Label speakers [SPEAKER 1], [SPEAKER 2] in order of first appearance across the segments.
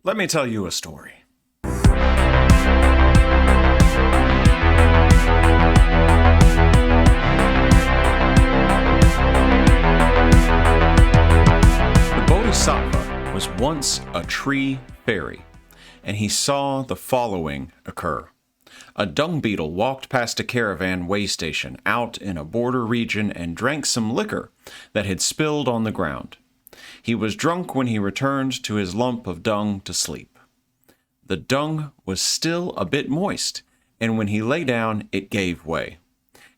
[SPEAKER 1] Let me tell you a story. The Bodhisattva was once a tree fairy, and he saw the following occur. A dung beetle walked past a caravan way station out in a border region and drank some liquor that had spilled on the ground. He was drunk when he returned to his lump of dung to sleep. The dung was still a bit moist, and when he lay down, it gave way.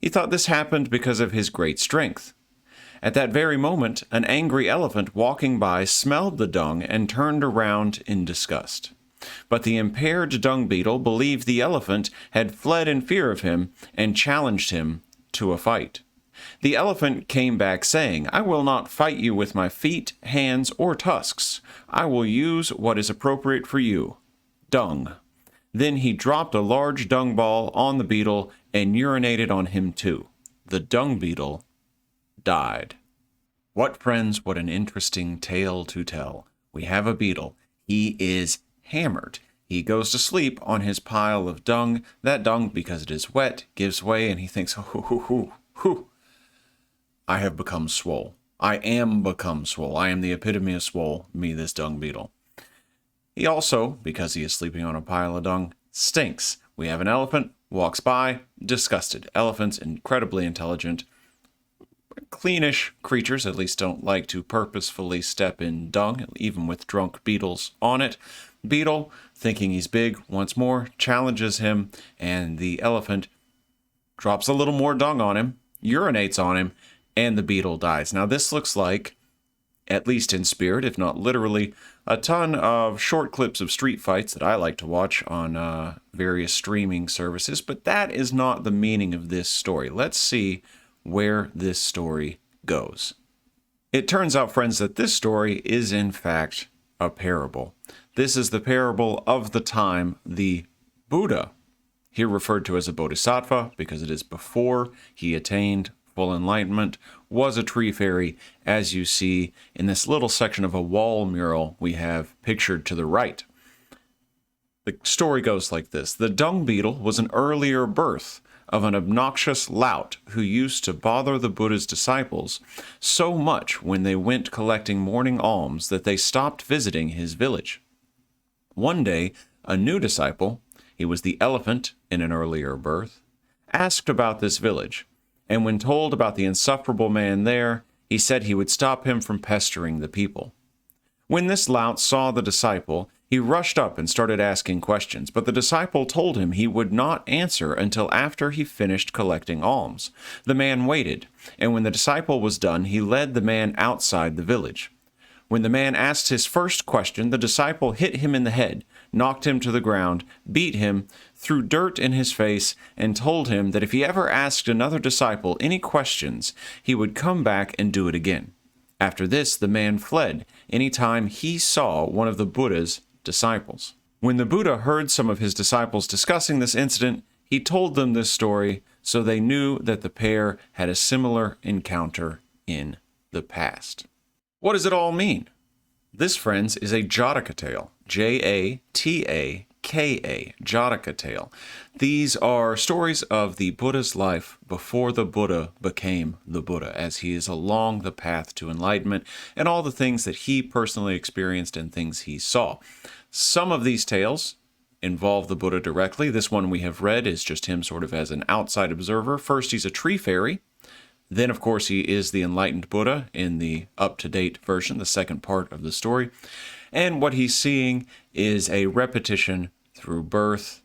[SPEAKER 1] He thought this happened because of his great strength. At that very moment, an angry elephant walking by smelled the dung and turned around in disgust. But the impaired dung beetle believed the elephant had fled in fear of him and challenged him to a fight. The elephant came back saying, "I will not fight you with my feet, hands, or tusks. I will use what is appropriate for you, dung." Then he dropped a large dung ball on the beetle and urinated on him too. The dung beetle died. What, friends, what an interesting tale to tell. We have a beetle. He is hammered. He goes to sleep on his pile of dung. That dung, because it is wet, gives way, and he thinks, hoo, I have become swole. I am become swole. I am the epitome of swole, me, this dung beetle. He also, because he is sleeping on a pile of dung, stinks. We have an elephant, walks by, disgusted. Elephants, incredibly intelligent, cleanish creatures, at least don't like to purposefully step in dung, even with drunk beetles on it. Beetle, thinking he's big, once more challenges him, and the elephant drops a little more dung on him, urinates on him, and the beetle dies. Now this looks like, at least in spirit, if not literally, a ton of short clips of street fights that I like to watch on various streaming services, but that is not the meaning of this story. Let's see where this story goes. It turns out, friends, that this story is in fact a parable. This is the parable of the time the Buddha, here referred to as a bodhisattva because it is before he attained full enlightenment, was a tree fairy, as you see in this little section of a wall mural we have pictured to the right. The story goes like this. The dung beetle was an earlier birth of an obnoxious lout who used to bother the Buddha's disciples so much when they went collecting morning alms that they stopped visiting his village. One day, a new disciple, he was the elephant in an earlier birth, asked about this village, and when told about the insufferable man there, he said he would stop him from pestering the people. When this lout saw the disciple, he rushed up and started asking questions, but the disciple told him he would not answer until after he finished collecting alms. The man waited, and when the disciple was done, he led the man outside the village. When the man asked his first question, the disciple hit him in the head, knocked him to the ground, beat him, threw dirt in his face, and told him that if he ever asked another disciple any questions, he would come back and do it again. After this, the man fled any time he saw one of the Buddha's disciples. When the Buddha heard some of his disciples discussing this incident, he told them this story so they knew that the pair had a similar encounter in the past. What does it all mean? This, friends, is a Jataka tale. J-A-T-A-K-A, Jataka tale. These are stories of the Buddha's life before the Buddha became the Buddha, as he is along the path to enlightenment and all the things that he personally experienced and things he saw. Some of these tales involve the Buddha directly. This one we have read is just him sort of as an outside observer. First, he's a tree fairy. Then, of course, he is the enlightened Buddha in the up-to-date version, the second part of the story. And what he's seeing is a repetition through birth,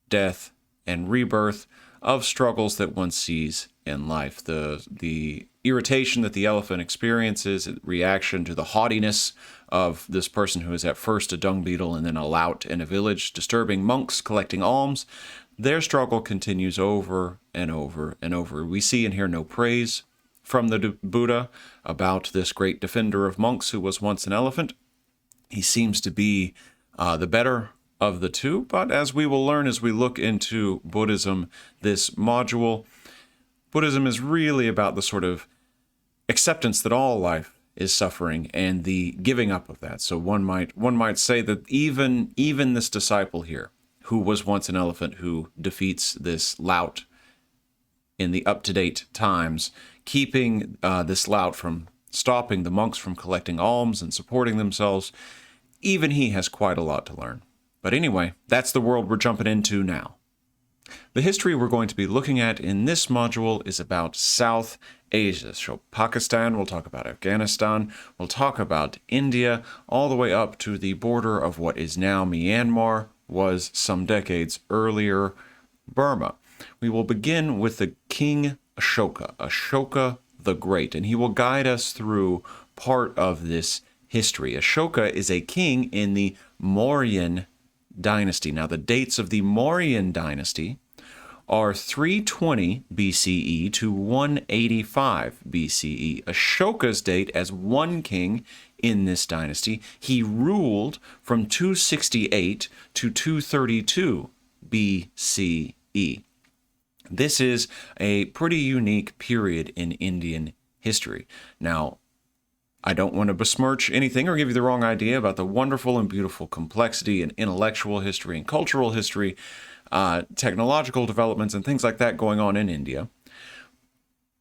[SPEAKER 1] death, and rebirth of struggles that one sees in life. The irritation that the elephant experiences, reaction to the haughtiness of this person who is at first a dung beetle and then a lout in a village, disturbing monks collecting alms. Their struggle continues over and over and over. We see and hear no praise from the Buddha about this great defender of monks who was once an elephant. He seems to be the better of the two, but as we will learn as we look into Buddhism, this module, Buddhism is really about the sort of acceptance that all life is suffering and the giving up of that. So one might say that even this disciple here, who was once an elephant, who defeats this lout in the up-to-date times, keeping this lout from stopping the monks from collecting alms and supporting themselves, even he has quite a lot to learn. But anyway, that's the world we're jumping into now. The history we're going to be looking at in this module is about South Asia. So Pakistan, we'll talk about Afghanistan, we'll talk about India, all the way up to the border of what is now Myanmar, was some decades earlier Burma. We will begin with the King Ashoka, Ashoka the Great, and he will guide us through part of this history. Ashoka is a king in the Mauryan dynasty. Now, the dates of the Mauryan dynasty are 320 BCE to 185 BCE. Ashoka's date as one king in this dynasty, he ruled from 268 to 232 BCE. This is a pretty unique period in Indian history. Now, I don't want to besmirch anything or give you the wrong idea about the wonderful and beautiful complexity and intellectual history and cultural history, technological developments and things like that going on in India.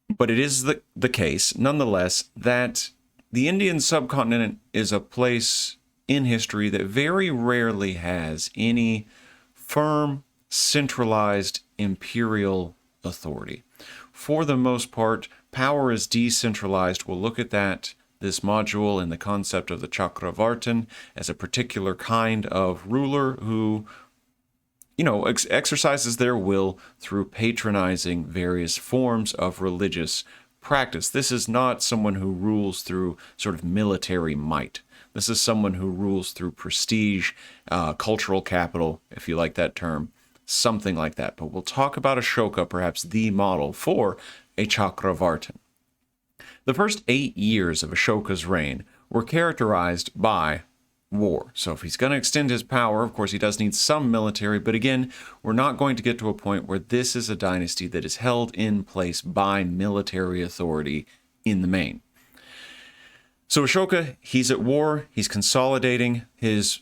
[SPEAKER 1] But it is the case, nonetheless, that the Indian subcontinent is a place in history that very rarely has any firm, centralized imperial authority. For the most part, power is decentralized. We'll look at that this module in the concept of the Chakravartin as a particular kind of ruler who, exercises their will through patronizing various forms of religious practice. This is not someone who rules through sort of military might. This is someone who rules through prestige, cultural capital, if you like that term, something like that. But we'll talk about Ashoka, perhaps the model for a Chakravartin. The first 8 years of Ashoka's reign were characterized by war. So if he's going to extend his power, of course, he does need some military. But again, we're not going to get to a point where this is a dynasty that is held in place by military authority in the main. So Ashoka, he's at war. He's consolidating his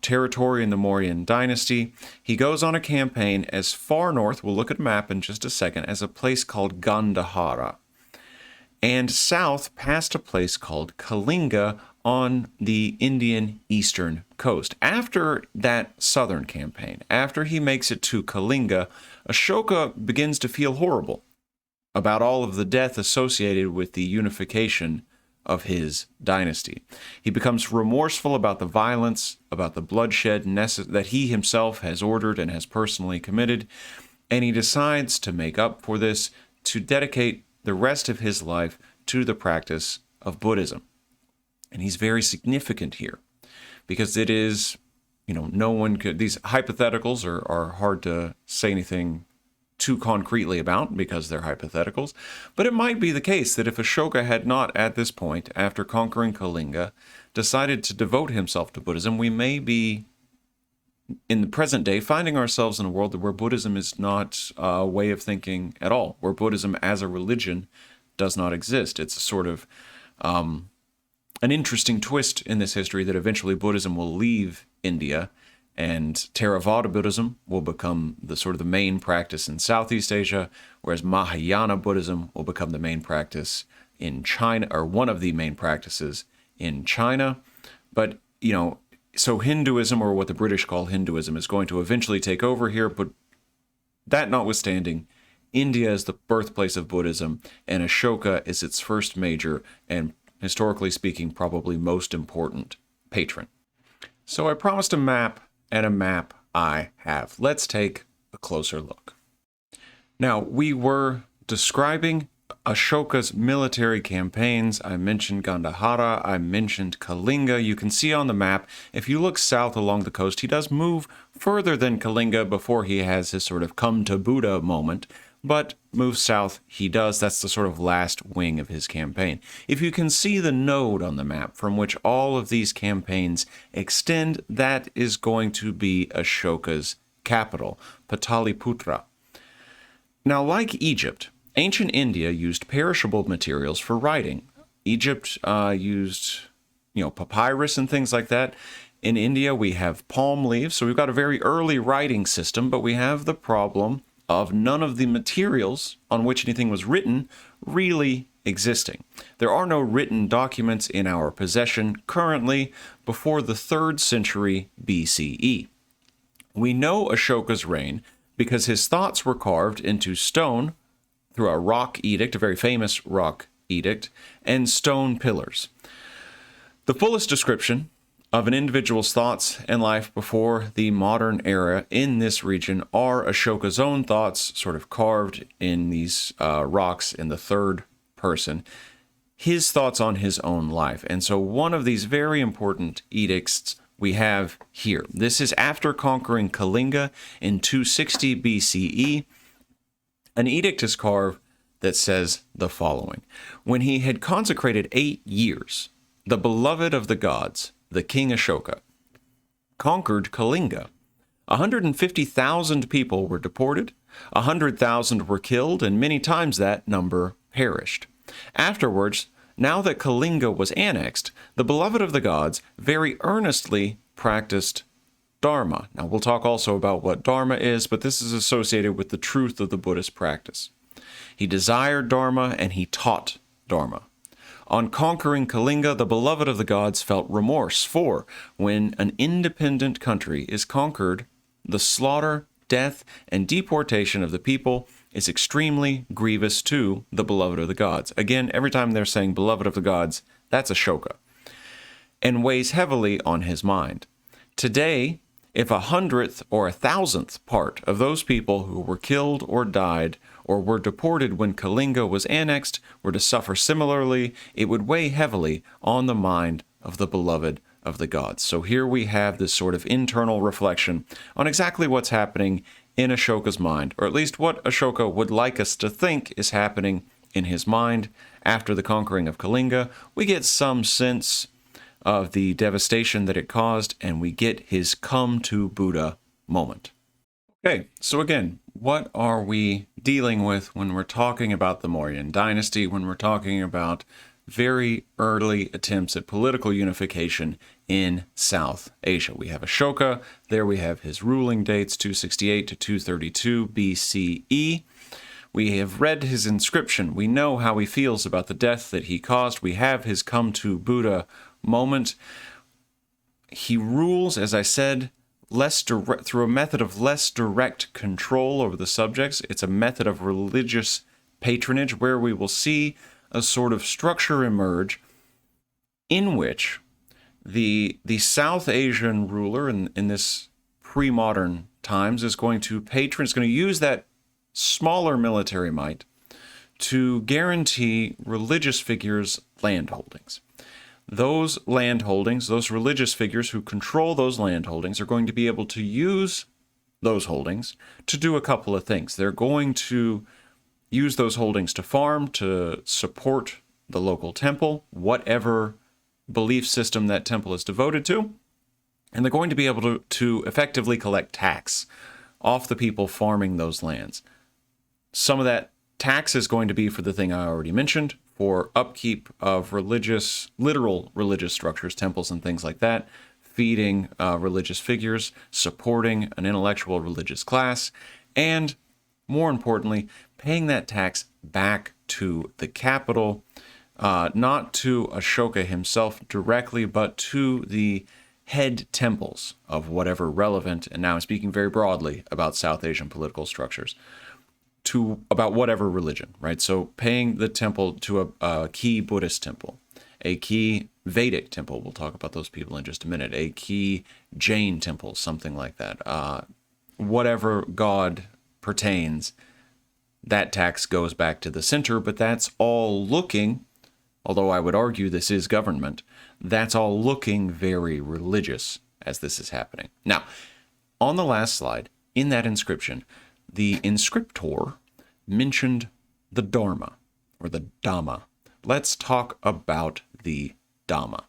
[SPEAKER 1] territory in the Mauryan dynasty. He goes on a campaign as far north, we'll look at a map in just a second, as a place called Gandhara, and south past a place called Kalinga on the Indian eastern coast. After that southern campaign, after he makes it to Kalinga, Ashoka begins to feel horrible about all of the death associated with the unification of his dynasty. He becomes remorseful about the violence, about the bloodshed that he himself has ordered and has personally committed, and he decides to make up for this, to dedicate the rest of his life to the practice of Buddhism. And he's very significant here because it is, no one could, these hypotheticals are hard to say anything too concretely about because they're hypotheticals, but it might be the case that if Ashoka had not at this point, after conquering Kalinga, decided to devote himself to Buddhism, we may be, in the present day, finding ourselves in a world where Buddhism is not a way of thinking at all, where Buddhism as a religion does not exist. It's a sort of an interesting twist in this history that eventually Buddhism will leave India and Theravada Buddhism will become the main practice in Southeast Asia, whereas Mahayana Buddhism will become the main practice in China, or one of the main practices in China. But, so Hinduism, or what the British call Hinduism, is going to eventually take over here. But that notwithstanding, India is the birthplace of Buddhism, and Ashoka is its first major and, historically speaking, probably most important patron. So I promised a map, and a map I have. Let's take a closer look. Now, we were describing Ashoka's military campaigns. I mentioned Gandhara, I mentioned Kalinga. You can see on the map, if you look south along the coast, he does move further than Kalinga before he has his sort of come to Buddha moment, but move south he does. That's the sort of last wing of his campaign. If you can see the node on the map from which all of these campaigns extend, that is going to be Ashoka's capital, Pataliputra. Now, like Egypt, ancient India used perishable materials for writing. Egypt used, papyrus and things like that. In India, we have palm leaves. So we've got a very early writing system, but we have the problem of none of the materials on which anything was written really existing. There are no written documents in our possession currently before the 3rd century BCE. We know Ashoka's reign because his thoughts were carved into stone through a rock edict, a very famous rock edict, and stone pillars. The fullest description of an individual's thoughts and life before the modern era in this region are Ashoka's own thoughts, sort of carved in these rocks in the 3rd person, his thoughts on his own life. And so one of these very important edicts we have here. This is after conquering Kalinga in 260 BCE. An edict is carved that says the following: when he had consecrated 8 years, the beloved of the gods, the king Ashoka, conquered Kalinga. 150,000 people were deported, 100,000 were killed, and many times that number perished. Afterwards, now that Kalinga was annexed, the beloved of the gods very earnestly practiced Dharma. Now, we'll talk also about what Dharma is, but this is associated with the truth of the Buddhist practice. He desired Dharma and he taught Dharma. On conquering Kalinga, the beloved of the gods felt remorse, for when an independent country is conquered, the slaughter, death, and deportation of the people is extremely grievous to the beloved of the gods. Again, every time they're saying beloved of the gods, that's Ashoka, and weighs heavily on his mind. Today, if 100th or 1,000th part of those people who were killed or died or were deported when Kalinga was annexed were to suffer similarly, it would weigh heavily on the mind of the beloved of the gods. So here we have this sort of internal reflection on exactly what's happening in Ashoka's mind, or at least what Ashoka would like us to think is happening in his mind after the conquering of Kalinga. We get some sense of the devastation that it caused, and we get his come to Buddha moment. Okay, so again, what are we dealing with when we're talking about the Mauryan dynasty, when we're talking about very early attempts at political unification in South Asia? We have Ashoka, there we have his ruling dates, 268 to 232 BCE. We have read his inscription. We know how he feels about the death that he caused. We have his come to Buddha moment. He rules, as I said, through a method of less direct control over the subjects. It's a method of religious patronage where we will see a sort of structure emerge in which the South Asian ruler in this pre-modern times is going to use that smaller military might to guarantee religious figures' land holdings. Those land holdings, those religious figures who control those land holdings, are going to be able to use those holdings to do a couple of things. They're going to use those holdings to farm, to support the local temple, whatever belief system that temple is devoted to, and they're going to be able to effectively collect tax off the people farming those lands. Some of that tax is going to be for the thing I already mentioned, for upkeep of literal religious structures, temples and things like that, feeding religious figures, supporting an intellectual religious class, and more importantly, paying that tax back to the capital, not to Ashoka himself directly, but to the head temples of whatever relevant, and now I'm speaking very broadly about South Asian political structures, about whatever religion, right? So paying the temple to a key Buddhist temple, a key Vedic temple, we'll talk about those people in just a minute, a key Jain temple, something like that. Whatever god pertains, that tax goes back to the center, but that's all looking, although I would argue this is government, that's all looking very religious as this is happening. Now, on the last slide, in that inscription, the inscriptor mentioned the Dharma, or the Dhamma. Let's talk about the Dhamma.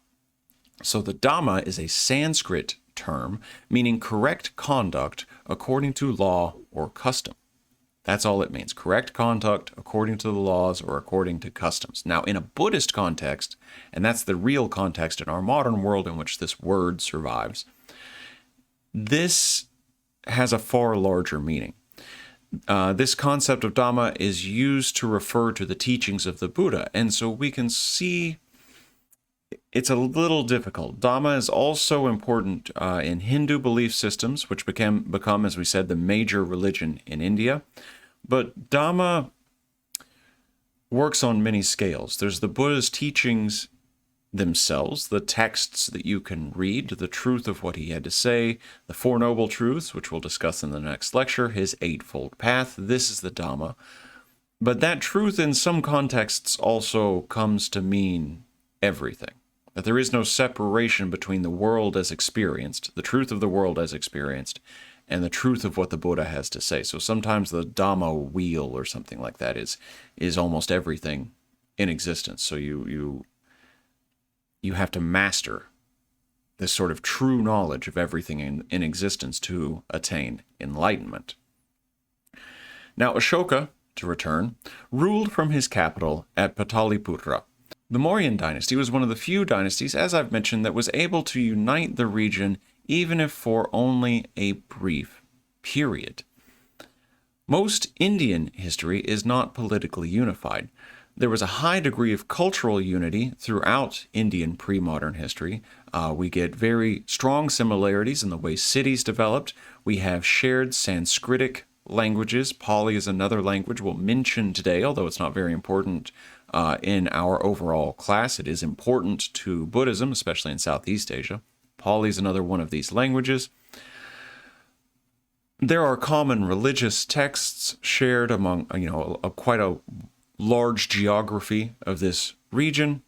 [SPEAKER 1] So the Dhamma is a Sanskrit term meaning correct conduct according to law or custom. That's all it means. Correct conduct according to the laws or according to customs. Now, in a Buddhist context, and that's the real context in our modern world in which this word survives, this has a far larger meaning. This concept of Dhamma is used to refer to the teachings of the Buddha, and so we can see it's a little difficult. Dhamma is also important in Hindu belief systems, which become, as we said, the major religion in India. But Dhamma works on many scales. There's the Buddha's teachings themselves, the texts that you can read, the truth of what he had to say, the Four Noble Truths, which we'll discuss in the next lecture, his Eightfold Path. This is the Dhamma. But that truth in some contexts also comes to mean everything. That there is no separation between the world as experienced, the truth of the world as experienced, and the truth of what the Buddha has to say. So sometimes the Dhamma wheel or something like that is almost everything in existence. So you have to master this sort of true knowledge of everything in existence to attain enlightenment. Now, Ashoka, to return, ruled from his capital at Pataliputra. The Mauryan dynasty was one of the few dynasties, as I've mentioned, that was able to unite the region even if for only a brief period. Most Indian history is not politically unified. There was a high degree of cultural unity throughout Indian pre-modern history. We get very strong similarities in the way cities developed. We have shared Sanskritic languages. Pali is another language we'll mention today, although it's not very important in our overall class. It is important to Buddhism, especially in Southeast Asia. Pali is another one of these languages. There are common religious texts shared among, quite a large geography of this region,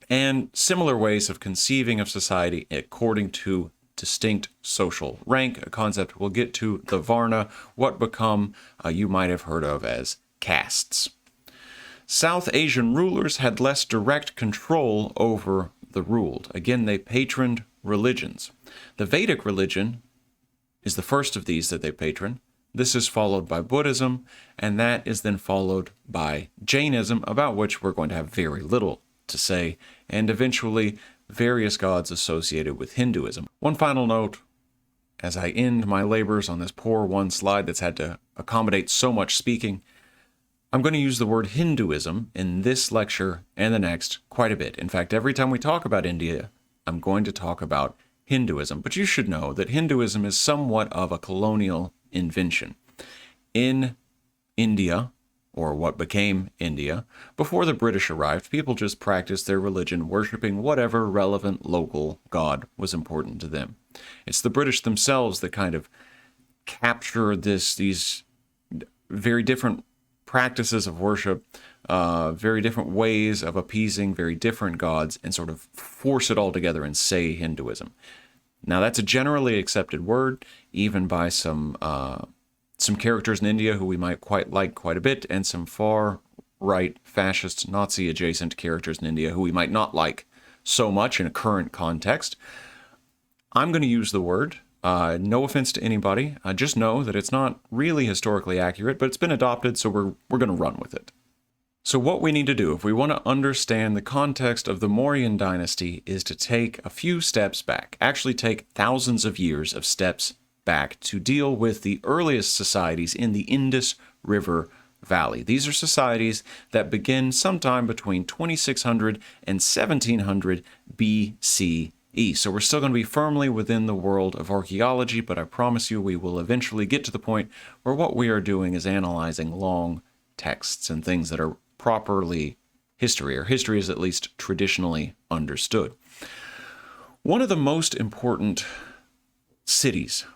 [SPEAKER 1] and similar ways of conceiving of society according to distinct social rank, a concept we'll get to, the Varna, what become you might have heard of as castes. South Asian rulers had less direct control over the ruled. Again, they patroned religions. The Vedic religion is the first of these that they patron. This is followed by Buddhism, and that is then followed by Jainism, about which we're going to have very little to say, and eventually various gods associated with Hinduism. One final note, as I end my labors on this poor one slide that's had to accommodate so much speaking, I'm going to use the word Hinduism in this lecture and the next quite a bit. In fact, every time we talk about India, I'm going to talk about Hinduism. But you should know that Hinduism is somewhat of a colonial invention. In India, or what became India, before the British arrived, people just practiced their religion, worshiping whatever relevant local god was important to them. It's the British themselves that kind of capture these very different practices of worship, very different ways of appeasing very different gods, and sort of force it all together and say Hinduism. Now, that's a generally accepted word, even by some characters in India who we might quite like quite a bit, and some far-right, fascist, Nazi-adjacent characters in India who we might not like so much in a current context. I'm going to use the word. No offense to anybody. Just know that it's not really historically accurate, but it's been adopted, so we're going to run with it. So what we need to do, if we want to understand the context of the Mauryan dynasty, is to take a few steps back, actually take thousands of years of steps back to deal with the earliest societies in the Indus River Valley. These are societies that begin sometime between 2600 and 1700 BCE. So we're still going to be firmly within the world of archaeology, but I promise you we will eventually get to the point where what we are doing is analyzing long texts and things that are properly history, or history is at least traditionally understood. One of the most important cities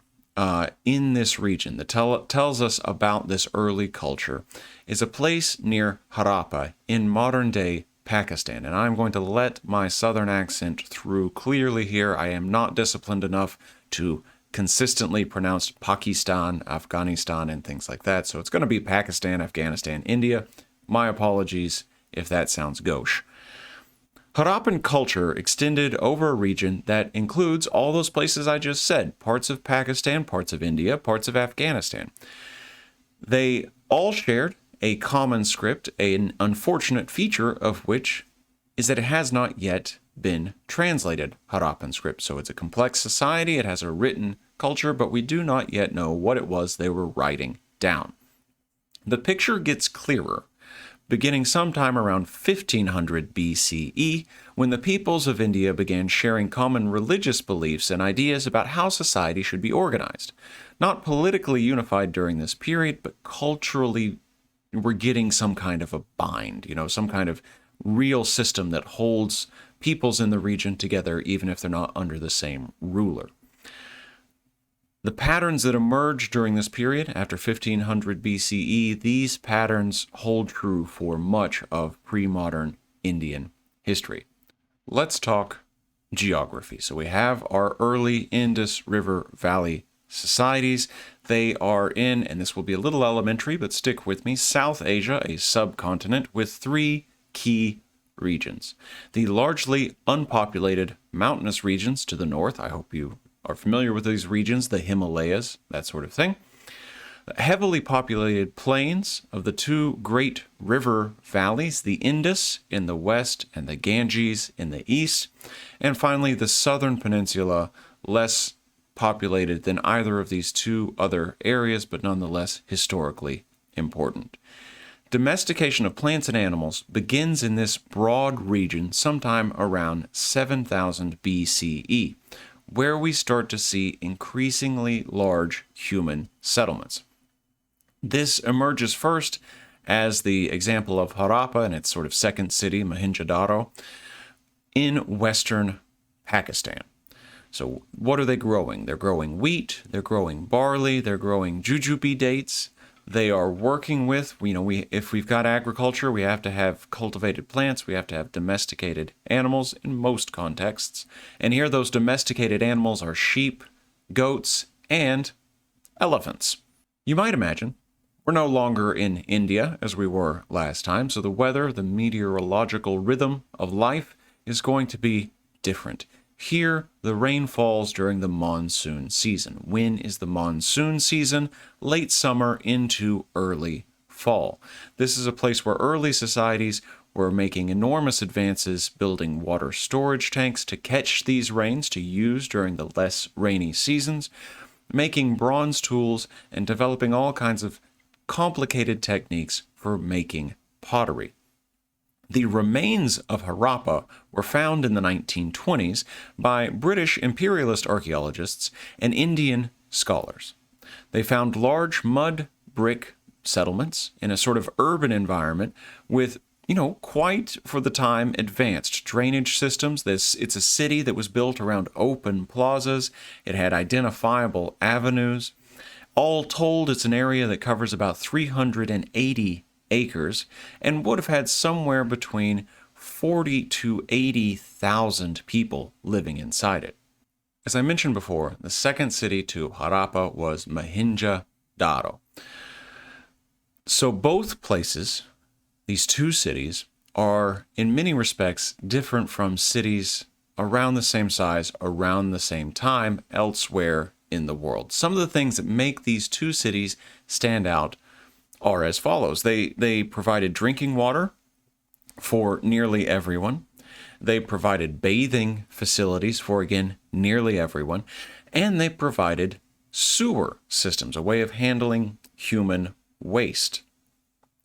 [SPEAKER 1] in this region that tells us about this early culture is a place near Harappa in modern-day Pakistan. And I'm going to let my southern accent through clearly here. I am not disciplined enough to consistently pronounce Pakistan, Afghanistan, and things like that. So it's going to be Pakistan, Afghanistan, India. My apologies if that sounds gauche. Harappan culture extended over a region that includes all those places I just said, parts of Pakistan, parts of India, parts of Afghanistan. They all shared a common script, an unfortunate feature of which is that it has not yet been translated, Harappan script. So it's a complex society, it has a written culture, but we do not yet know what it was they were writing down. The picture gets clearer beginning sometime around 1500 BCE, when the peoples of India began sharing common religious beliefs and ideas about how society should be organized. Not politically unified during this period, but culturally, we're getting some kind of a bind, some kind of real system that holds peoples in the region together, even if they're not under the same ruler. The patterns that emerged during this period, after 1500 BCE, these patterns hold true for much of pre-modern Indian history. Let's talk geography. So we have our early Indus River Valley societies. They are in, and this will be a little elementary, but stick with me, South Asia, a subcontinent with three key regions. The largely unpopulated mountainous regions to the north, I hope you are familiar with these regions, the Himalayas, that sort of thing. The heavily populated plains of the two great river valleys, the Indus in the west and the Ganges in the east. And finally, the southern peninsula, less populated than either of these two other areas, but nonetheless historically important. Domestication of plants and animals begins in this broad region sometime around 7000 BCE, where we start to see increasingly large human settlements. This emerges first as the example of Harappa and its sort of second city, Mohenjo-daro, in western Pakistan. So what are they growing? They're growing wheat, they're growing barley, they're growing jujube dates. They are working with, if we've got agriculture, we have to have cultivated plants, we have to have domesticated animals in most contexts. And here those domesticated animals are sheep, goats, and elephants. You might imagine we're no longer in India as we were last time, so the weather, the meteorological rhythm of life is going to be different. Here, the rain falls during the monsoon season. When is the monsoon season? Late summer into early fall. This is a place where early societies were making enormous advances building water storage tanks to catch these rains to use during the less rainy seasons, making bronze tools, and developing all kinds of complicated techniques for making pottery. The remains of Harappa were found in the 1920s by British imperialist archaeologists and Indian scholars. They found large mud brick settlements in a sort of urban environment with, quite for the time advanced drainage systems. It's a city that was built around open plazas. It had identifiable avenues. All told, it's an area that covers about 380 acres and would have had somewhere between 40 to 80,000 people living inside it. As I mentioned before, the second city to Harappa was Mohenjo-daro. So both places, these two cities, are in many respects different from cities around the same size, around the same time, elsewhere in the world. Some of the things that make these two cities stand out are as follows. They provided drinking water for nearly everyone. They provided bathing facilities for, again, nearly everyone. And they provided sewer systems, a way of handling human waste.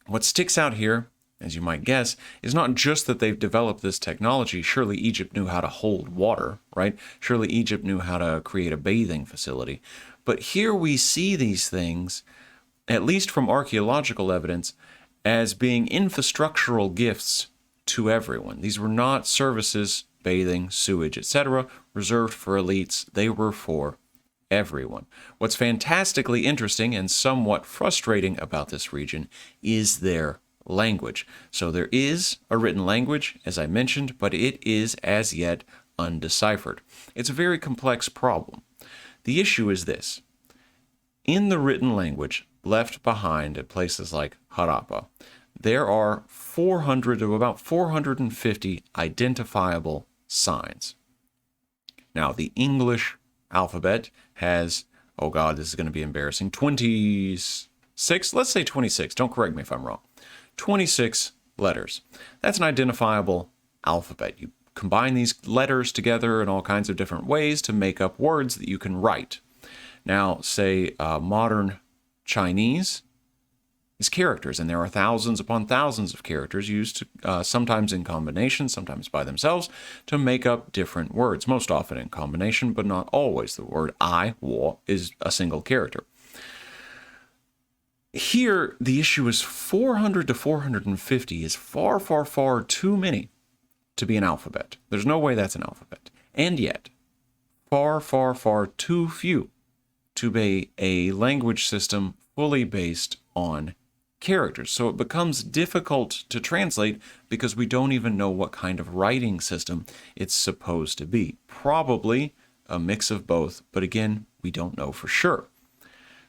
[SPEAKER 1] What sticks out here, as you might guess, is not just that they've developed this technology. Surely Egypt knew how to hold water, right? Surely Egypt knew how to create a bathing facility. But here we see these things, at least from archaeological evidence, as being infrastructural gifts to everyone. These were not services, bathing, sewage, etc., reserved for elites. They were for everyone. What's fantastically interesting and somewhat frustrating about this region is their language. So there is a written language, as I mentioned, but it is as yet undeciphered. It's a very complex problem. The issue is this. In the written language left behind at places like Harappa, there are 400 to about 450 identifiable signs. Now, the English alphabet has, oh God, this is going to be embarrassing, 27 26, let's say 26, don't correct me if I'm wrong, 26 letters. That's an identifiable alphabet. You combine these letters together in all kinds of different ways to make up words that you can write. Now, say modern Chinese is characters, and there are thousands upon thousands of characters used sometimes in combination, sometimes by themselves, to make up different words, most often in combination, but not always. The word I, wo, is a single character. Here, the issue is 400 to 450 is far, far, far too many to be an alphabet. There's no way that's an alphabet. And yet, far, far, far too few to be a language system fully based on characters. So it becomes difficult to translate because we don't even know what kind of writing system it's supposed to be. Probably a mix of both, but again, we don't know for sure.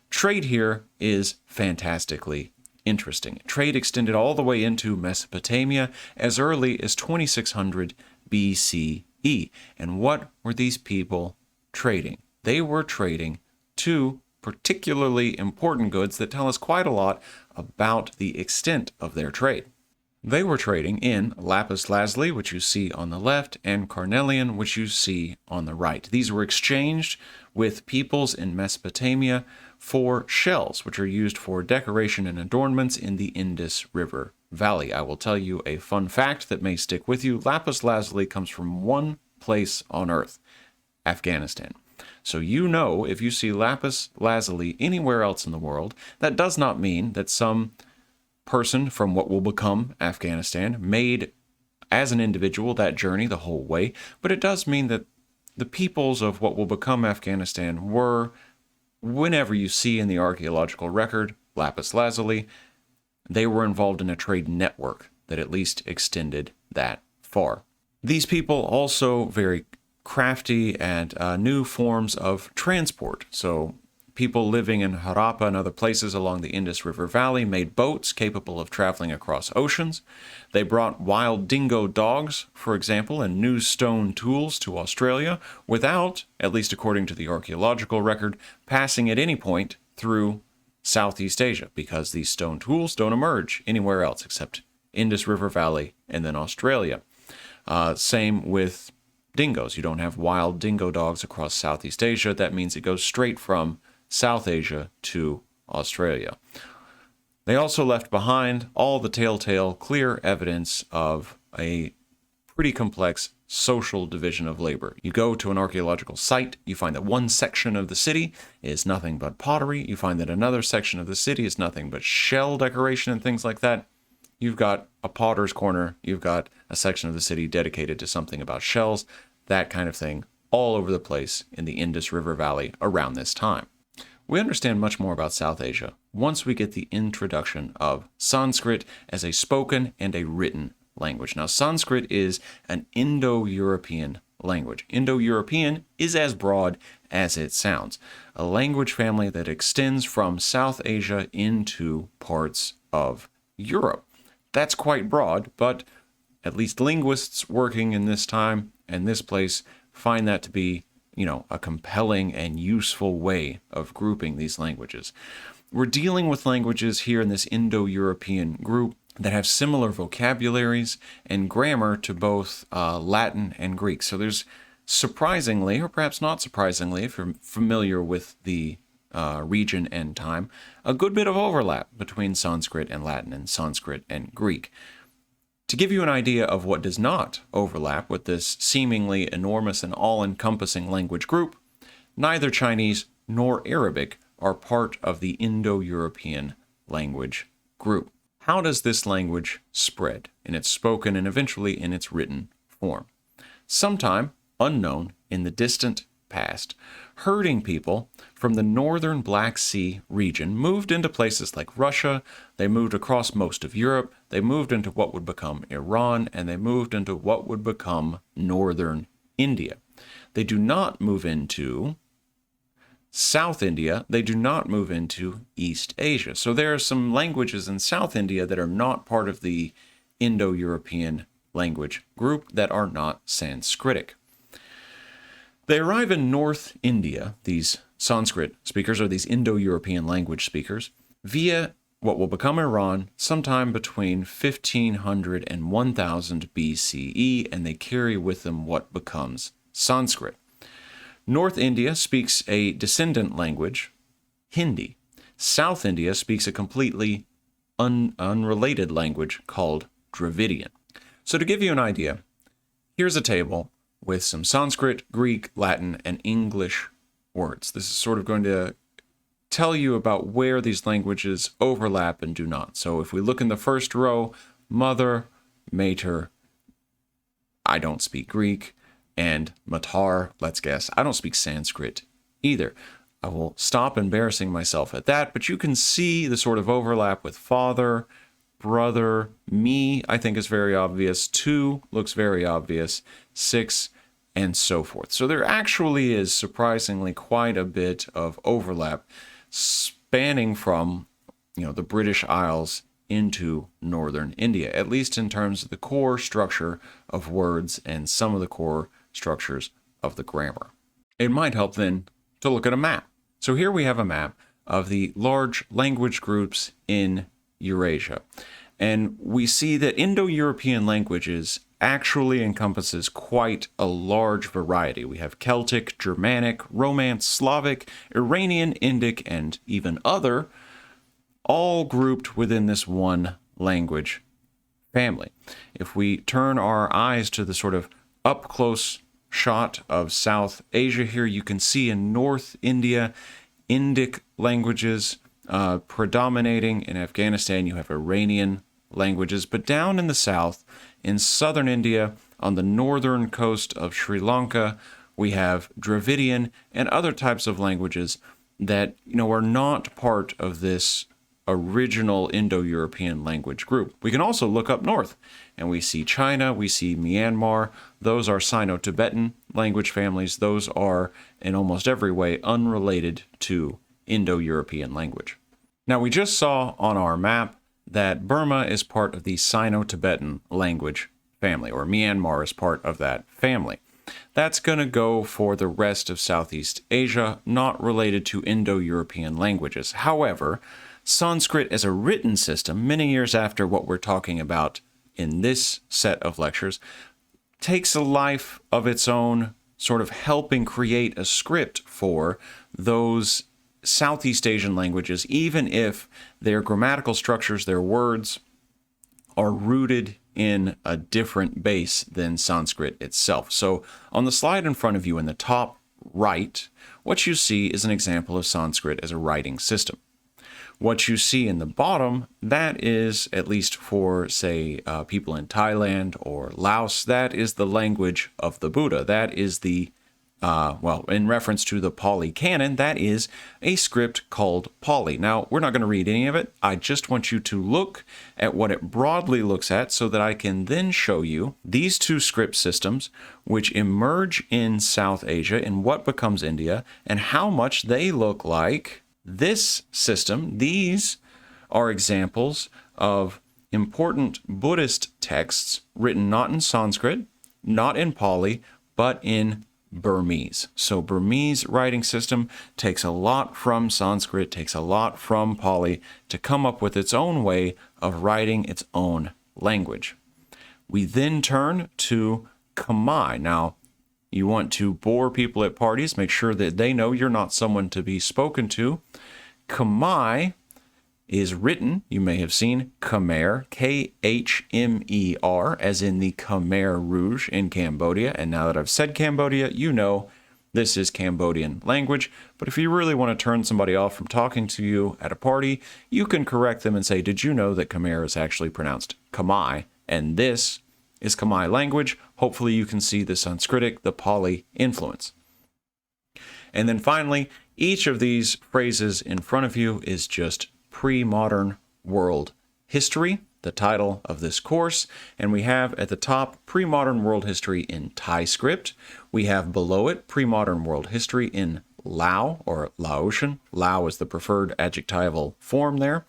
[SPEAKER 1] Trade here is fantastically interesting. Trade extended all the way into Mesopotamia as early as 2600 BCE. And what were these people trading? They were trading two particularly important goods that tell us quite a lot about the extent of their trade. They were trading in lapis lazuli, which you see on the left, and carnelian, which you see on the right. These were exchanged with peoples in Mesopotamia for shells, which are used for decoration and adornments in the Indus River Valley. I will tell you a fun fact that may stick with you. Lapis lazuli comes from one place on Earth, Afghanistan. So you know, if you see lapis lazuli anywhere else in the world, that does not mean that some person from what will become Afghanistan made, as an individual, that journey the whole way, but it does mean that the peoples of what will become Afghanistan were, whenever you see in the archaeological record, lapis lazuli, they were involved in a trade network that at least extended that far. These people also very crafty and new forms of transport. So people living in Harappa and other places along the Indus River Valley made boats capable of traveling across oceans. They brought wild dingo dogs, for example, and new stone tools to Australia without, at least according to the archaeological record, passing at any point through Southeast Asia, because these stone tools don't emerge anywhere else except Indus River Valley and then Australia. Same with dingoes. You don't have wild dingo dogs across Southeast Asia. That means it goes straight from South Asia to Australia. They also left behind all the telltale clear evidence of a pretty complex social division of labor. You go to an archaeological site, you find that one section of the city is nothing but pottery. You find that another section of the city is nothing but shell decoration and things like that. You've got a potter's corner, you've got a section of the city dedicated to something about shells, that kind of thing, all over the place in the Indus River Valley around this time. We understand much more about South Asia once we get the introduction of Sanskrit as a spoken and a written language. Now, Sanskrit is an Indo-European language. Indo-European is as broad as it sounds, a language family that extends from South Asia into parts of Europe. That's quite broad, but at least linguists working in this time and this place find that to be, a compelling and useful way of grouping these languages. We're dealing with languages here in this Indo-European group that have similar vocabularies and grammar to both Latin and Greek. So there's surprisingly, or perhaps not surprisingly, if you're familiar with the region and time, a good bit of overlap between Sanskrit and Latin and Sanskrit and Greek. To give you an idea of what does not overlap with this seemingly enormous and all-encompassing language group, neither Chinese nor Arabic are part of the Indo-European language group. How does this language spread in its spoken and eventually in its written form? Sometime unknown in the distant past, herding people from the northern Black Sea region moved into places like Russia, they moved across most of Europe, they moved into what would become Iran, and they moved into what would become northern India. They do not move into South India, they do not move into East Asia. So there are some languages in South India that are not part of the Indo-European language group that are not Sanskritic. They arrive in North India, these Sanskrit speakers, or these Indo-European language speakers, via what will become Iran sometime between 1500 and 1000 BCE, and they carry with them what becomes Sanskrit. North India speaks a descendant language, Hindi. South India speaks a completely unrelated language called Dravidian. So to give you an idea, here's a table with some Sanskrit, Greek, Latin, and English words. This is sort of going to tell you about where these languages overlap and do not. So if we look in the first row, mother, mater, I don't speak Greek, and matar, let's guess, I don't speak Sanskrit either. I will stop embarrassing myself at that, but you can see the sort of overlap with father, brother, me, I think is very obvious, 2 looks very obvious, 6, and so forth. So there actually is surprisingly quite a bit of overlap spanning from, the British Isles into northern India, at least in terms of the core structure of words and some of the core structures of the grammar. It might help then to look at a map. So here we have a map of the large language groups in Eurasia. And we see that Indo-European languages actually encompasses quite a large variety. We have Celtic, Germanic, Romance, Slavic, Iranian, Indic, and even other, all grouped within this one language family. If we turn our eyes to the sort of up-close shot of South Asia here, you can see in North India, Indic languages predominating. In Afghanistan, you have Iranian languages. But down in the south, in southern India, on the northern coast of Sri Lanka, we have Dravidian and other types of languages that, are not part of this original Indo-European language group. We can also look up north, and we see China, we see Myanmar. Those are Sino-Tibetan language families. Those are, in almost every way, unrelated to Indo-European language. Now, we just saw on our map that Burma is part of the Sino-Tibetan language family, or Myanmar is part of that family. That's going to go for the rest of Southeast Asia, not related to Indo-European languages. However, Sanskrit as a written system, many years after what we're talking about in this set of lectures, takes a life of its own, sort of helping create a script for those Southeast Asian languages, even if their grammatical structures, their words, are rooted in a different base than Sanskrit itself. So on the slide in front of you in the top right, what you see is an example of Sanskrit as a writing system. What you see in the bottom, that is, at least for, say, people in Thailand or Laos, that is the language of the Buddha. That is the, in reference to the Pali Canon, that is a script called Pali. Now, we're not going to read any of it. I just want you to look at what it broadly looks at so that I can then show you these two script systems which emerge in South Asia in what becomes India and how much they look like this system. These are examples of important Buddhist texts written not in Sanskrit, not in Pali, but in Burmese. So Burmese writing system takes a lot from Sanskrit, takes a lot from Pali to come up with its own way of writing its own language. We then turn to Kamai. Now, you want to bore people at parties, make sure that they know you're not someone to be spoken to. Kamai is written, you may have seen, Khmer, Khmer, as in the Khmer Rouge in Cambodia. And now that I've said Cambodia, you know this is Cambodian language. But if you really want to turn somebody off from talking to you at a party, you can correct them and say, did you know that Khmer is actually pronounced Kamai? And this is Kamai language. Hopefully you can see the Sanskritic, the Pali influence. And then finally, each of these phrases in front of you is just pre-modern world history, the title of this course. And we have at the top pre-modern world history in Thai script. We have below it pre-modern world history in Lao or Laotian. Lao is the preferred adjectival form there.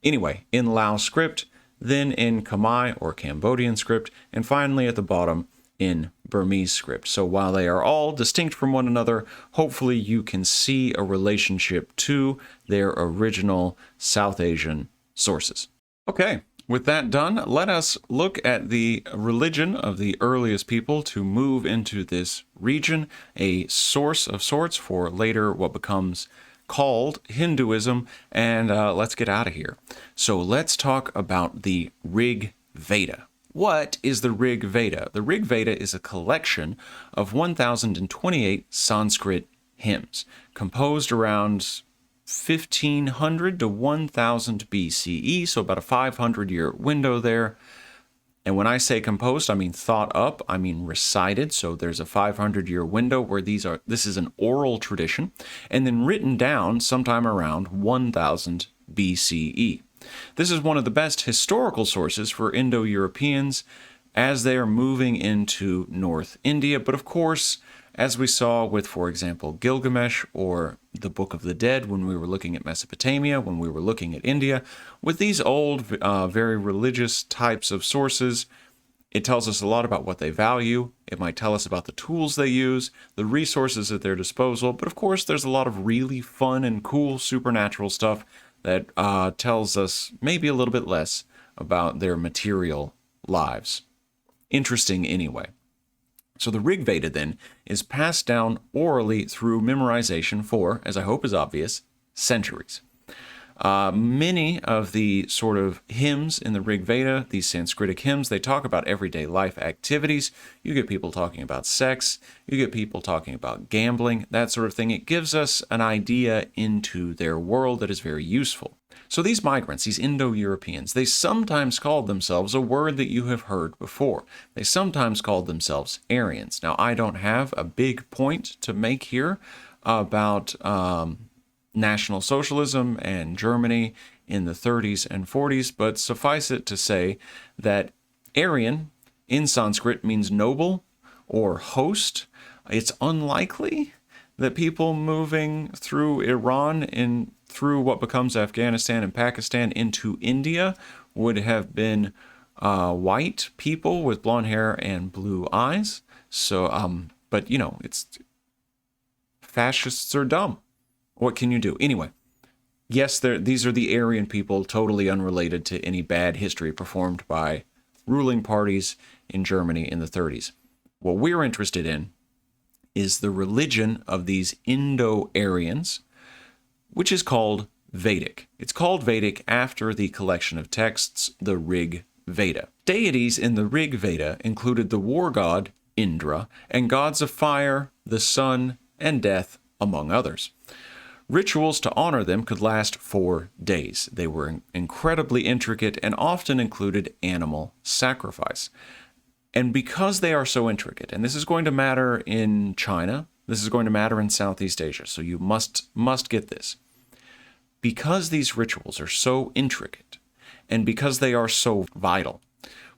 [SPEAKER 1] Anyway, in Lao script, then in Kamai or Cambodian script, and finally at the bottom, in Burmese script. So while they are all distinct from one another, hopefully you can see a relationship to their original South Asian sources. Okay, with that done, let us look at the religion of the earliest people to move into this region, a source of sorts for later what becomes called Hinduism, and let's get out of here. So let's talk about the Rig Veda. What is the Rig Veda? The Rig Veda is a collection of 1,028 Sanskrit hymns, composed around 1500 to 1000 BCE, so about a 500-year window there. And when I say composed, I mean thought up, I mean recited. So there's a 500-year window where this is an oral tradition, and then written down sometime around 1000 BCE. This is one of the best historical sources for Indo-Europeans as they are moving into North India. But of course, as we saw with, for example, Gilgamesh or the Book of the Dead when we were looking at Mesopotamia, when we were looking at India, with these old, very religious types of sources, it tells us a lot about what they value. It might tell us about the tools they use, the resources at their disposal. But of course, there's a lot of really fun and cool supernatural stuff that tells us maybe a little bit less about their material lives. Interesting anyway. So the Rig Veda then is passed down orally through memorization for, as I hope is obvious, centuries. Many of the sort of hymns in the Rig Veda, these Sanskritic hymns, they talk about everyday life activities. You get people talking about sex. You get people talking about gambling, that sort of thing. It gives us an idea into their world that is very useful. So these migrants, these Indo-Europeans, they sometimes called themselves a word that you have heard before. They sometimes called themselves Aryans. Now, I don't have a big point to make here about National Socialism and Germany in the 30s and 40s, but suffice it to say that Aryan in Sanskrit means noble or host. It's unlikely that people moving through Iran through what becomes Afghanistan and Pakistan into India would have been white people with blonde hair and blue eyes. So, but you know, it's fascists are dumb. What can you do? Anyway, yes, these are the Aryan people, totally unrelated to any bad history performed by ruling parties in Germany in the 30s. What we're interested in is the religion of these Indo-Aryans, which is called Vedic. It's called Vedic after the collection of texts, the Rig Veda. Deities in the Rig Veda included the war god Indra and gods of fire, the sun, and death, among others. Rituals to honor them could last 4 days. They were incredibly intricate and often included animal sacrifice. And because they are so intricate, and this is going to matter in China, this is going to matter in Southeast Asia, so you must get this. Because these rituals are so intricate, and because they are so vital,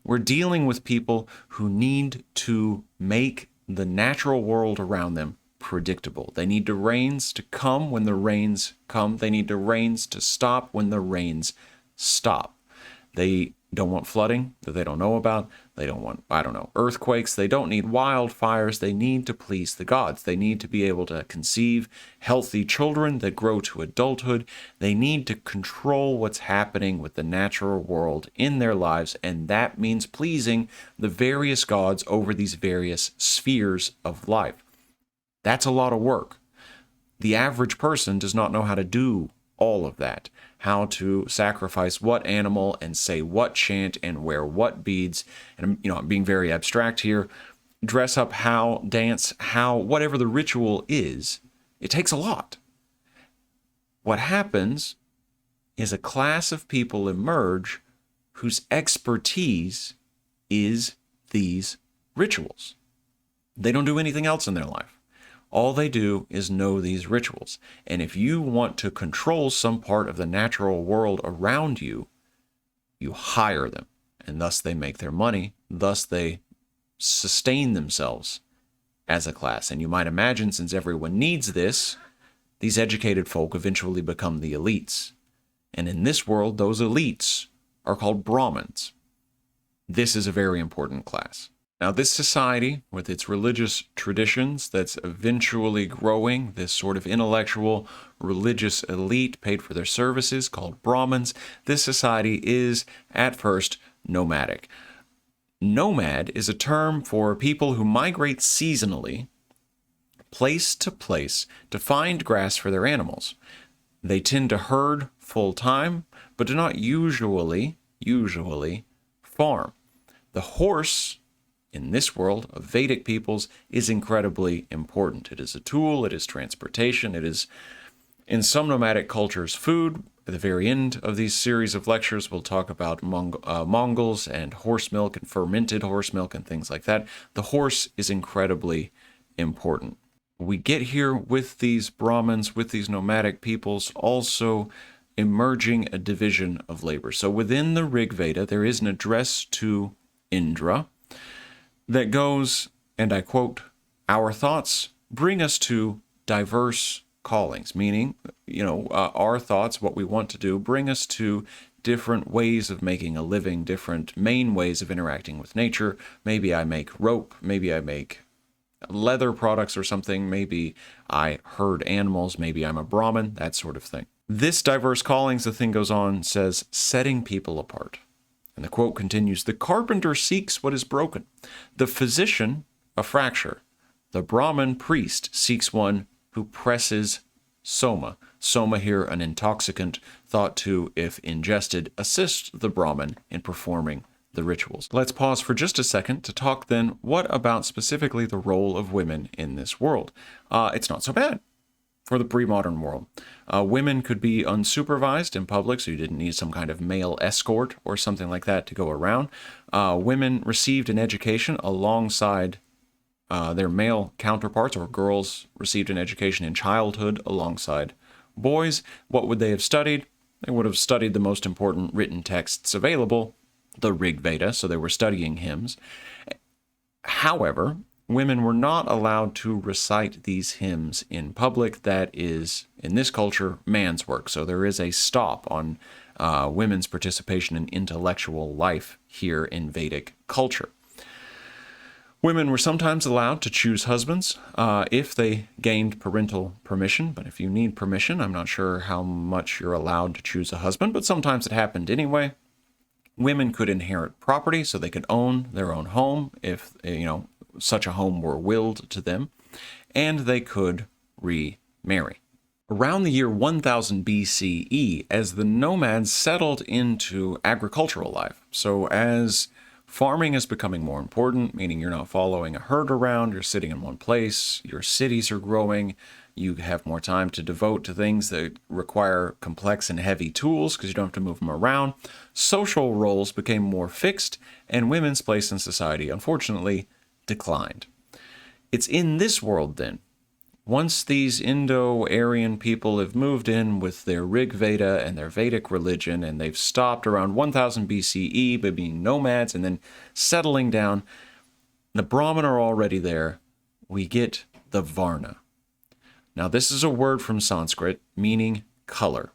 [SPEAKER 1] we're dealing with people who need to make the natural world around them predictable. They need the rains to come when the rains come. They need the rains to stop when the rains stop. They don't want flooding that they don't know about. They don't want, earthquakes. They don't need wildfires. They need to please the gods. They need to be able to conceive healthy children that grow to adulthood. They need to control what's happening with the natural world in their lives, and that means pleasing the various gods over these various spheres of life. That's a lot of work. The average person does not know how to do all of that. How to sacrifice what animal and say what chant and wear what beads. And, I'm being very abstract here. Dress up how, dance how, whatever the ritual is. It takes a lot. What happens is a class of people emerge whose expertise is these rituals. They don't do anything else in their life. All they do is know these rituals. And if you want to control some part of the natural world around you, you hire them. And thus they make their money. Thus they sustain themselves as a class. And you might imagine, since everyone needs this, these educated folk eventually become the elites. And in this world, those elites are called Brahmins. This is a very important class. Now, this society, with its religious traditions that's eventually growing, this sort of intellectual religious elite paid for their services called Brahmins, this society is, at first, nomadic. Nomad is a term for people who migrate seasonally, place to place, to find grass for their animals. They tend to herd full time, but do not usually farm. The horse, in this world of Vedic peoples, is incredibly important. It is a tool, it is transportation, it is, in some nomadic cultures, food. At the very end of these series of lectures, we'll talk about Mongols and horse milk and fermented horse milk and things like that. The horse is incredibly important. We get here with these Brahmins, with these nomadic peoples, also emerging a division of labor. So within the Rig Veda, there is an address to Indra that goes, and I quote, "Our thoughts bring us to diverse callings," meaning, our thoughts, what we want to do, bring us to different ways of making a living, different main ways of interacting with nature. Maybe I make rope, maybe I make leather products or something, maybe I herd animals, maybe I'm a Brahmin, that sort of thing. This diverse callings, the thing goes on, says, setting people apart. And the quote continues, "The carpenter seeks what is broken, the physician a fracture, the Brahmin priest seeks one who presses soma." Soma here, an intoxicant thought to, if ingested, assist the Brahmin in performing the rituals. Let's pause for just a second to talk then, what about specifically the role of women in this world? It's not so bad. For the pre-modern world, women could be unsupervised in public, so you didn't need some kind of male escort or something like that to go around. Women received an education alongside their male counterparts, or girls received an education in childhood alongside boys. What would they have studied? They would have studied the most important written texts available, the Rig Veda, so they were studying hymns. However, women were not allowed to recite these hymns in public. That is, in this culture, man's work. So there is a stop on women's participation in intellectual life here in Vedic culture. Women were sometimes allowed to choose husbands if they gained parental permission. But if you need permission, I'm not sure how much you're allowed to choose a husband, but sometimes it happened anyway. Women could inherit property, so they could own their own home if, such a home were willed to them, and they could remarry. Around the year 1000 BCE, as the nomads settled into agricultural life, so as farming is becoming more important, meaning you're not following a herd around, you're sitting in one place, your cities are growing, you have more time to devote to things that require complex and heavy tools because you don't have to move them around. Social roles became more fixed, and women's place in society, unfortunately, declined. It's in this world, then, once these IndoEuropean people have moved in with their Rig Veda and their Vedic religion, and they've stopped around 1000 BCE by being nomads and then settling down, the Brahmin are already there, we get the Varna. Now, this is a word from Sanskrit meaning color.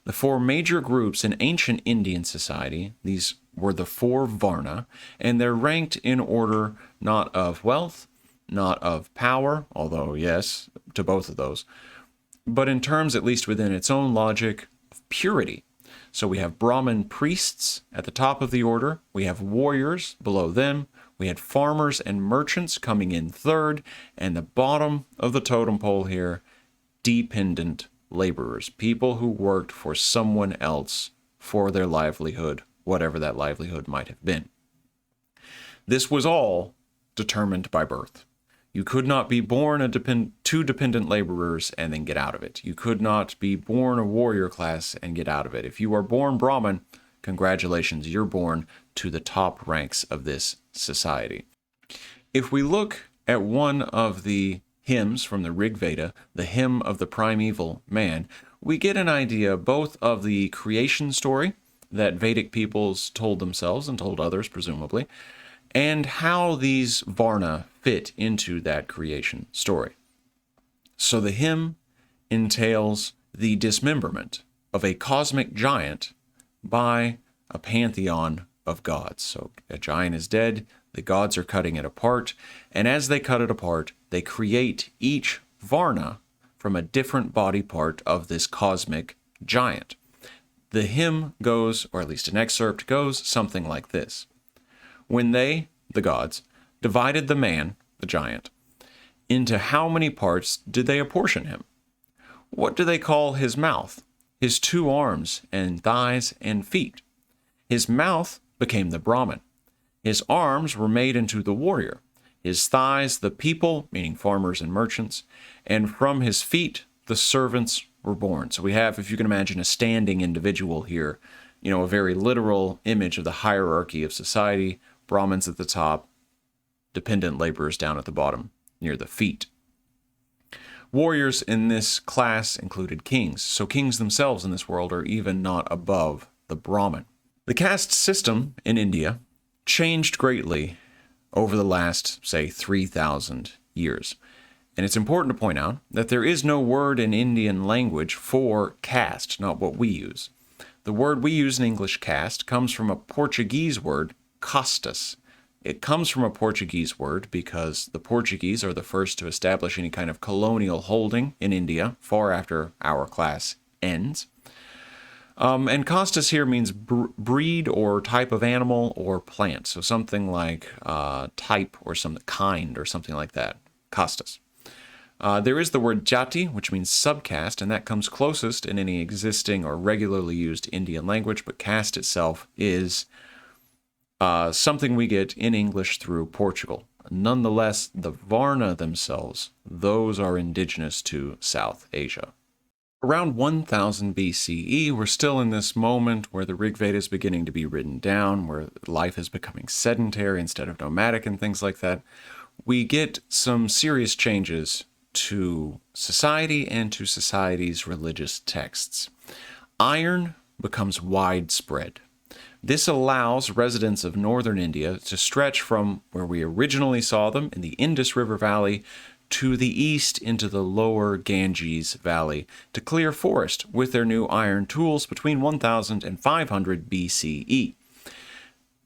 [SPEAKER 1] The four major groups in ancient Indian society, these were the four Varna, and they're ranked in order not of wealth, not of power, although yes, to both of those, but in terms, at least within its own logic, of purity. So we have Brahmin priests at the top of the order, we have warriors below them, we had farmers and merchants coming in third, and the bottom of the totem pole here, dependent laborers, people who worked for someone else for their livelihood, whatever that livelihood might have been. This was all determined by birth. You could not be born two dependent laborers and then get out of it. You could not be born a warrior class and get out of it. If you are born Brahmin, congratulations, you're born to the top ranks of this society. If we look at one of the hymns from the Rig Veda, the hymn of the primeval man, we get an idea both of the creation story that Vedic peoples told themselves and told others, presumably, and how these Varna fit into that creation story. So the hymn entails the dismemberment of a cosmic giant by a pantheon of gods. So a giant is dead, The gods are cutting it apart, and as they cut it apart, they create each Varna from a different body part of this cosmic giant. The hymn goes, or at least an excerpt goes, something like this. When they, the gods, divided the man, the giant, into how many parts did they apportion him? What do they call his mouth, his 2 arms and thighs and feet? His mouth became the Brahmin. His arms were made into the warrior. His thighs, the people, meaning farmers and merchants. And from his feet, the servants were born. So we have, if you can imagine, a standing individual here, a very literal image of the hierarchy of society, Brahmins at the top, dependent laborers down at the bottom, near the feet. Warriors in this class included kings, so kings themselves in this world are even not above the Brahmin. The caste system in India changed greatly over the last, say, 3,000 years. And it's important to point out that there is no word in Indian language for caste, not what we use. The word we use in English, caste, comes from a Portuguese word, castas. It comes from a Portuguese word because the Portuguese are the first to establish any kind of colonial holding in India far after our class ends. And castas here means breed or type of animal or plant. So something like type or some kind or something like that. Castas. There is the word jati, which means subcaste, and that comes closest in any existing or regularly used Indian language, but caste itself is something we get in English through Portugal. Nonetheless, the Varna themselves, those are indigenous to South Asia. Around 1000 BCE, we're still in this moment where the Rig Veda is beginning to be written down, where life is becoming sedentary instead of nomadic and things like that. We get some serious changes to society and to society's religious texts. Iron becomes widespread. This allows residents of northern India to stretch from where we originally saw them in the Indus River Valley to the east into the lower Ganges Valley to clear forest with their new iron tools between 1000 and 500 BCE.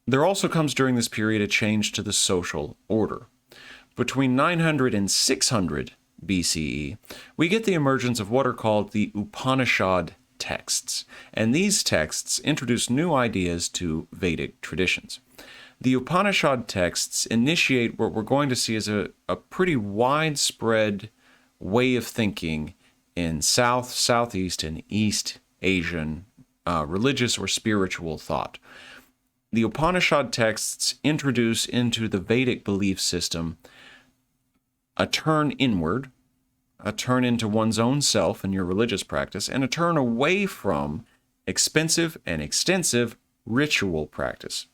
[SPEAKER 1] There also comes during this period a change to the social order. Between 900 and 600 BCE, we get the emergence of what are called the Upanishad texts, and these texts introduce new ideas to Vedic traditions. The Upanishad texts initiate what we're going to see as a pretty widespread way of thinking in South, Southeast, and East Asian religious or spiritual thought. The Upanishad texts introduce into the Vedic belief system a turn inward, a turn into one's own self in your religious practice, and a turn away from expensive and extensive ritual practice.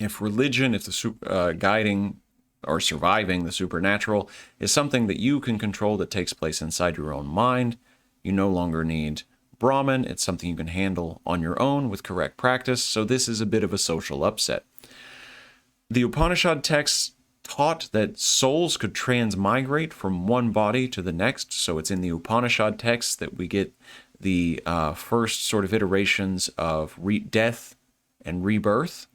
[SPEAKER 1] If religion, if the guiding or surviving the supernatural is something that you can control that takes place inside your own mind, you no longer need Brahman. It's something you can handle on your own with correct practice, so this is a bit of a social upset. The Upanishad texts taught that souls could transmigrate from one body to the next, so it's in the Upanishad texts that we get the first sort of iterations of death and rebirth.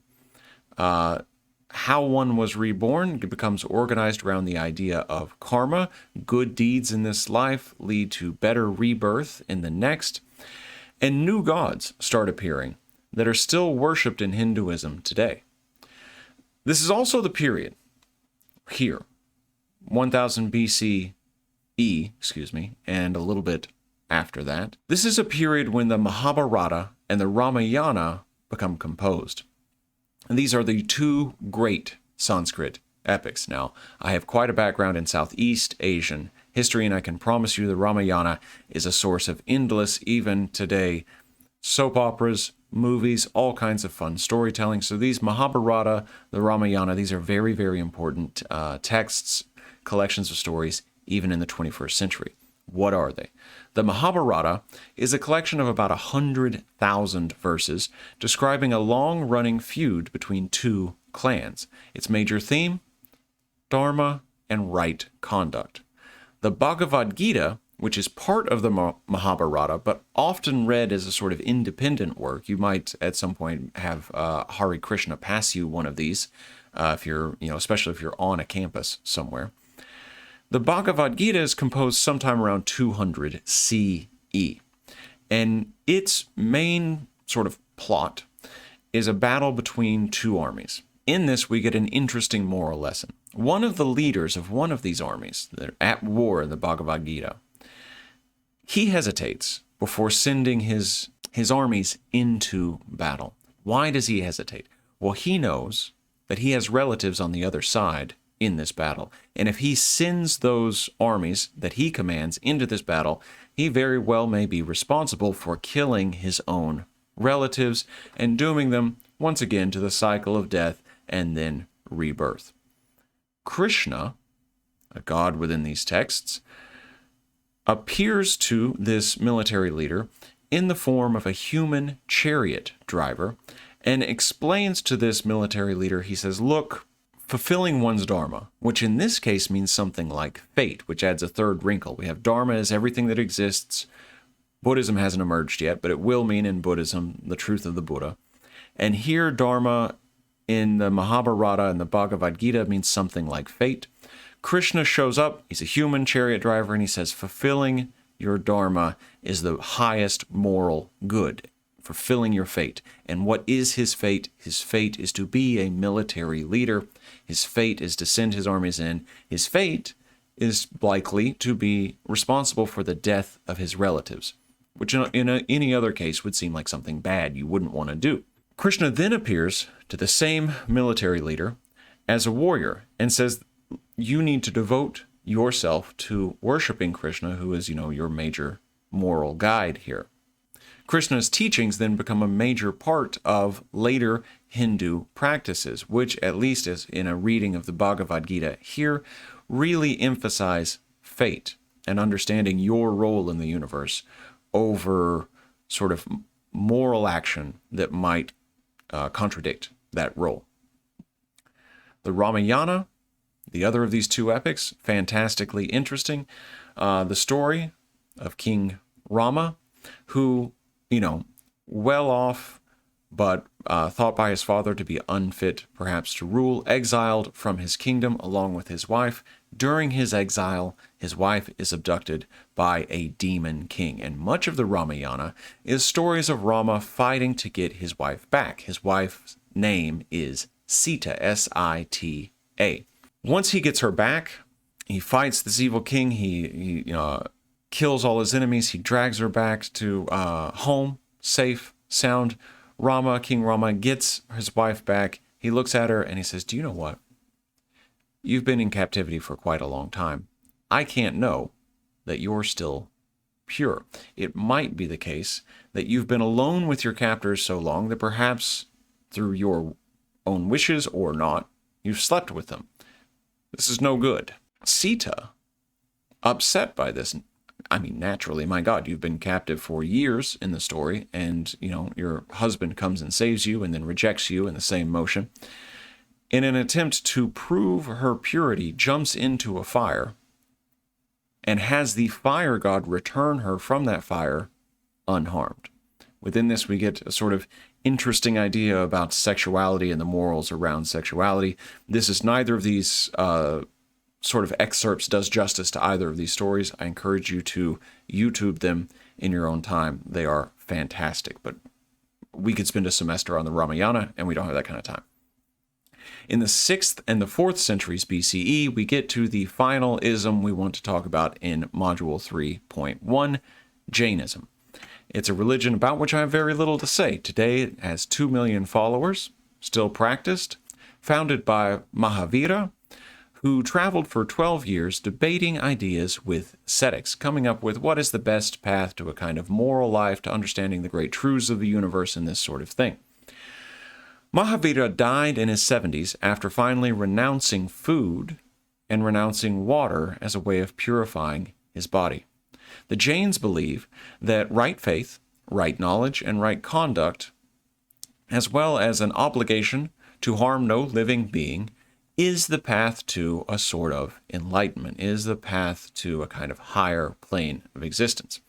[SPEAKER 1] How one was reborn becomes organized around the idea of karma. Good deeds in this life lead to better rebirth in the next. And new gods start appearing that are still worshipped in Hinduism today. This is also the period here, 1000 BCE, and a little bit after that. This is a period when the Mahabharata and the Ramayana become composed. And these are the two great Sanskrit epics. Now, I have quite a background in Southeast Asian history, and I can promise you the Ramayana is a source of endless, even today, soap operas, movies, all kinds of fun storytelling. So these Mahabharata, the Ramayana, these are very, very important texts, collections of stories, even in the 21st century. What are they? The Mahabharata is a collection of about 100,000 verses describing a long-running feud between two clans. Its major theme, dharma and right conduct. The Bhagavad Gita, which is part of the Mahabharata, but often read as a sort of independent work. You might at some point have Hare Krishna pass you one of these if you're, especially if you're on a campus somewhere. The Bhagavad Gita is composed sometime around 200 CE, and its main sort of plot is a battle between two armies. In this, we get an interesting moral lesson. One of the leaders of one of these armies, they're at war in the Bhagavad Gita, he hesitates before sending his armies into battle. Why does he hesitate? Well, he knows that he has relatives on the other side in this battle. And if he sends those armies that he commands into this battle, he very well may be responsible for killing his own relatives and dooming them once again to the cycle of death and then rebirth. Krishna, a god within these texts, appears to this military leader in the form of a human chariot driver and explains to this military leader, he says, look, fulfilling one's dharma, which in this case means something like fate, which adds a third wrinkle. We have dharma as everything that exists. Buddhism hasn't emerged yet, but it will mean in Buddhism the truth of the Buddha. And here dharma in the Mahabharata and the Bhagavad Gita means something like fate. Krishna shows up, he's a human chariot driver, and he says, fulfilling your dharma is the highest moral good, fulfilling your fate. And what is his fate? His fate is to be a military leader. His fate is to send his armies in. His fate is likely to be responsible for the death of his relatives, which in any other case would seem like something bad you wouldn't want to do. Krishna then appears to the same military leader as a warrior and says, you need to devote yourself to worshiping Krishna, who is, your major moral guide here. Krishna's teachings then become a major part of later Hindu practices, which, at least as in a reading of the Bhagavad Gita here, really emphasize fate and understanding your role in the universe over sort of moral action that might contradict that role. The Ramayana, the other of these two epics, fantastically interesting. The story of King Rama, who, well off, but thought by his father to be unfit perhaps to rule, exiled from his kingdom along with his wife. During his exile, his wife is abducted by a demon king, and much of the Ramayana is stories of Rama fighting to get his wife back. His wife's name is Sita, S-I-T-A. Once he gets her back, he fights this evil king, he kills all his enemies, he drags her back to home, safe, sound. King Rama gets his wife back, he looks at her and he says, do you know what? You've been in captivity for quite a long time. I can't know that you're still pure. It might be the case that you've been alone with your captors so long that perhaps through your own wishes or not, you've slept with them. This is no good. Sita, upset by this, naturally, my God, you've been captive for years in the story, and, your husband comes and saves you and then rejects you in the same motion. In an attempt to prove her purity, jumps into a fire and has the fire god return her from that fire unharmed. Within this, we get a sort of interesting idea about sexuality and the morals around sexuality. This is neither of these sort of excerpts does justice to either of these stories. I encourage you to YouTube them in your own time. They are fantastic, but we could spend a semester on the Ramayana, and we don't have that kind of time. In the 6th and the 4th centuries BCE, we get to the final ism we want to talk about in Module 3.1, Jainism. It's a religion about which I have very little to say. Today it has 2 million followers, still practiced, founded by Mahavira, who traveled for 12 years debating ideas with ascetics, coming up with what is the best path to a kind of moral life, to understanding the great truths of the universe and this sort of thing. Mahavira died in his 70s after finally renouncing food and renouncing water as a way of purifying his body. The Jains believe that right faith, right knowledge, and right conduct, as well as an obligation to harm no living being, is the path to a sort of enlightenment, is the path to a kind of higher plane of existence.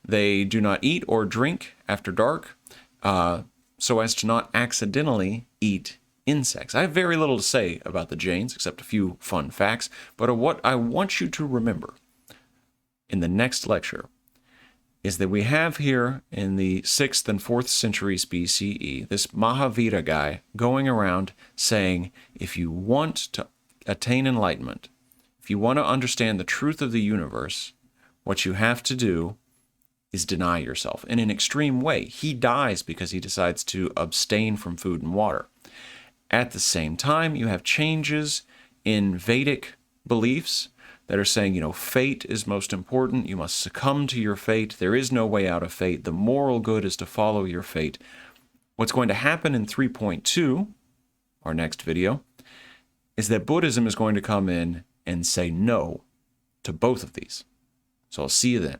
[SPEAKER 1] They do not eat or drink after dark, so as to not accidentally eat insects. I have very little to say about the Jains, except a few fun facts, but what I want you to remember in the next lecture is that we have here in the 6th and 4th centuries BCE, this Mahavira guy going around saying, if you want to attain enlightenment, if you want to understand the truth of the universe, what you have to do is deny yourself in an extreme way. He dies because he decides to abstain from food and water. At the same time, you have changes in Vedic beliefs that are saying, fate is most important. You must succumb to your fate. There is no way out of fate. The moral good is to follow your fate. What's going to happen in 3.2, our next video, is that Buddhism is going to come in and say no to both of these. So I'll see you then.